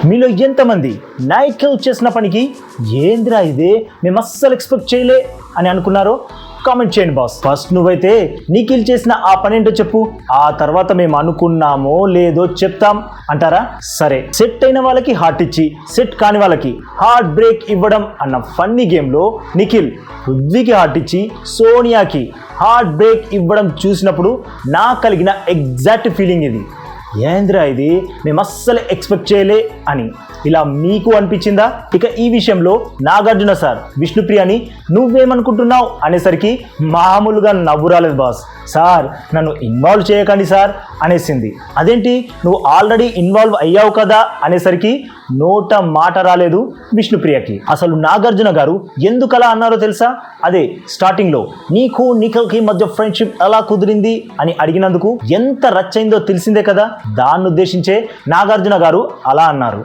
మీలో ఎంతమంది నైకిల్ చేసిన పనికి ఏంద్రా ఇదే మేము అస్సలు ఎక్స్పెక్ట్ చేయలే అని అనుకున్నారో కామెంట్ చేయండి బాస్. ఫస్ట్ నువ్వైతే నిఖిల్ చేసిన ఆ పని ఏంటో చెప్పు, ఆ తర్వాత మేము అనుకున్నామో లేదో చెప్తాం అంటారా? సరే, సెట్ అయిన వాళ్ళకి హార్ట్ ఇచ్చి సెట్ కాని వాళ్ళకి హార్ట్ బ్రేక్ ఇవ్వడం అన్న ఫన్నీ గేమ్లో నిఖిల్ పృథ్వీకి హార్ట్ ఇచ్చి సోనియాకి హార్ట్ బ్రేక్ ఇవ్వడం చూసినప్పుడు నాకు కలిగిన ఎగ్జాక్ట్ ఫీలింగ్ ఇది. ఏంద్రా ఇది మేము అస్సలు ఎక్స్పెక్ట్ చేయలే అని ఇలా మీకు అనిపించిందా? ఇక ఈ విషయంలో నాగార్జున సార్ విష్ణుప్రియని నువ్వేమనుకుంటున్నావు అనేసరికి మామూలుగా నవ్వు రాలేదు బాస్. సార్ నన్ను ఇన్వాల్వ్ చేయకండి సార్ అనేసింది. అదేంటి నువ్వు ఆల్రెడీ ఇన్వాల్వ్ అయ్యావు కదా అనేసరికి నోట మాట రాలేదు విష్ణుప్రియకి. అసలు నాగార్జున గారు ఎందుకు అలా అన్నారో తెలుసా? అదే స్టార్టింగ్లో నీకు నిఖిల్కి మధ్య ఫ్రెండ్షిప్ ఎలా కుదిరింది అని అడిగినందుకు ఎంత రచ్చైందో తెలిసిందే కదా. దాన్ని ఉద్దేశించే నాగార్జున గారు అలా అన్నారు.